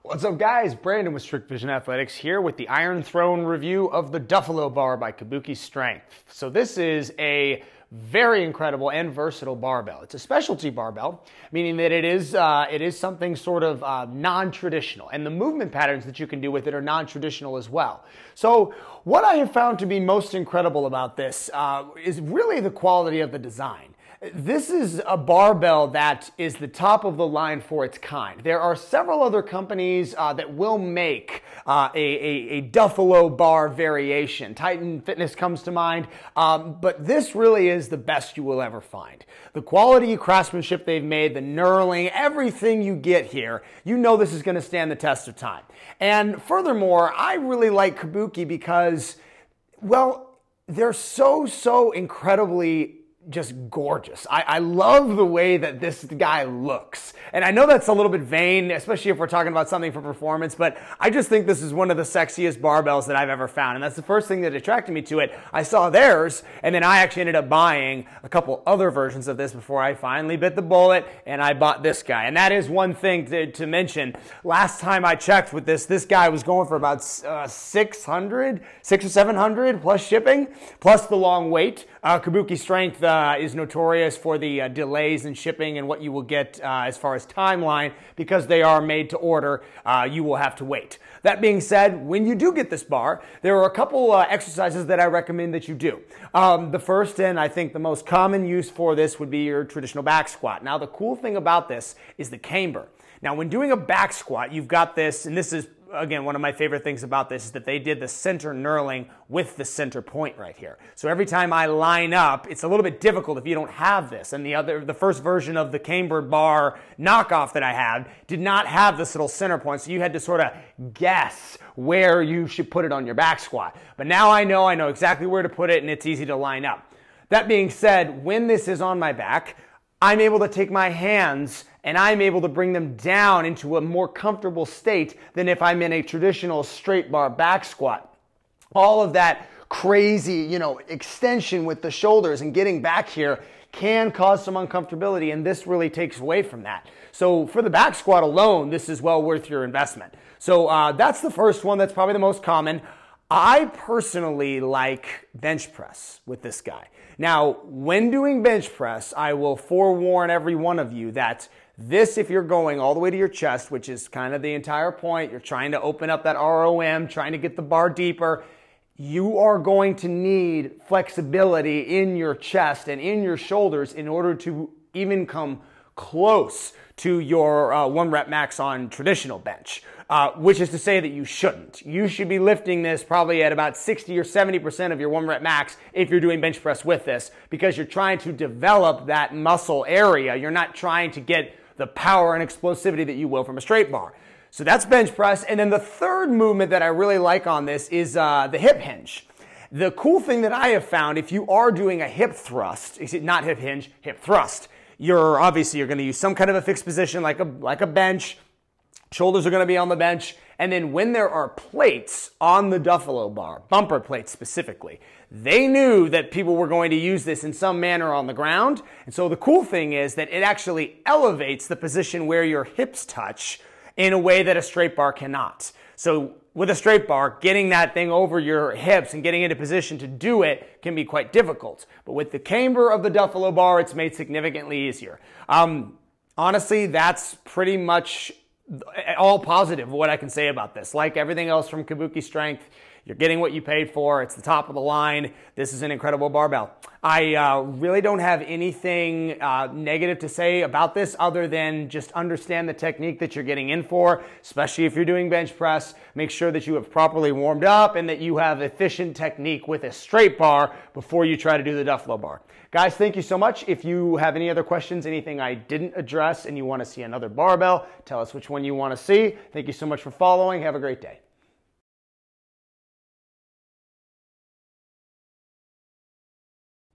What's up, guys? Brandon with Strict Vision Athletics here with the Iron Throne review of the Duffalo bar by Kabuki Strength. So this is a very incredible and versatile barbell. It's a specialty barbell, meaning that it is something sort of non-traditional, and the movement patterns that you can do with it are non-traditional as well. So what I have found to be most incredible about this is really the quality of the design. This is a barbell that is the top of the line for its kind. There are several other companies that will make a Duffalo bar variation. Titan Fitness comes to mind, but this really is the best you will ever find. The quality craftsmanship they've made, the knurling, everything you get here, you know this is going to stand the test of time. And furthermore, I really like Kabuki because, well, they're so incredibly just gorgeous. I love the way that this guy looks. And I know that's a little bit vain, especially if we're talking about something for performance, but I just think this is one of the sexiest barbells that I've ever found. And that's the first thing that attracted me to it. I saw theirs, and then I actually ended up buying a couple other versions of this before I finally bit the bullet, and I bought this guy. And that is one thing to mention. Last time I checked with this guy was going for about 600 or 700 plus shipping, plus the long wait. Kabuki Strength is notorious for the delays in shipping and what you will get as far as timeline, because they are made to order. You will have to wait. That being said, when you do get this bar, there are a couple exercises that I recommend that you do. The first, and I think the most common use for this, would be your traditional back squat. Now, the cool thing about this is the camber. Now, when doing a back squat, you've got this, and this is, again, one of my favorite things about this is that they did the center knurling with the center point right here. So every time I line up, it's a little bit difficult if you don't have this. And the first version of the camber bar knockoff that I had did not have this little center point, so you had to sort of guess where you should put it on your back squat. But now I know exactly where to put it, and it's easy to line up. That being said, when this is on my back, I'm able to take my hands and I'm able to bring them down into a more comfortable state than if I'm in a traditional straight bar back squat. All of that crazy, extension with the shoulders and getting back here can cause some uncomfortability, and this really takes away from that. So for the back squat alone, this is well worth your investment. So that's the first one. That's probably the most common. I personally like bench press with this guy. Now, when doing bench press, I will forewarn every one of you that this, if you're going all the way to your chest, which is kind of the entire point, you're trying to open up that ROM, trying to get the bar deeper, you are going to need flexibility in your chest and in your shoulders in order to even come close to your 1 rep max on traditional bench, which is to say that you shouldn't. You should be lifting this probably at about 60 or 70% of your 1 rep max if you're doing bench press with this, because you're trying to develop that muscle area. You're not trying to get the power and explosivity that you will from a straight bar. So that's bench press. And then the third movement that I really like on this is the hip hinge. The cool thing that I have found, if you are doing a hip thrust, not hip hinge, hip thrust, you're going to use some kind of a fixed position like a bench. Shoulders are going to be on the bench. And then when there are plates on the Duffalo bar, bumper plates specifically, they knew that people were going to use this in some manner on the ground. And so the cool thing is that it actually elevates the position where your hips touch in a way that a straight bar cannot. So with a straight bar, getting that thing over your hips and getting into position to do it can be quite difficult. But with the camber of the Duffalo bar, it's made significantly easier. Honestly, that's pretty much all positive what I can say about this. Like everything else from Kabuki Strength, you're getting what you paid for. It's the top of the line. This is an incredible barbell. I really don't have anything negative to say about this other than just understand the technique that you're getting in for, especially if you're doing bench press. Make sure that you have properly warmed up and that you have efficient technique with a straight bar before you try to do the Duffalo bar. Guys, thank you so much. If you have any other questions, anything I didn't address, and you want to see another barbell, tell us which one you want to see. Thank you so much for following. Have a great day.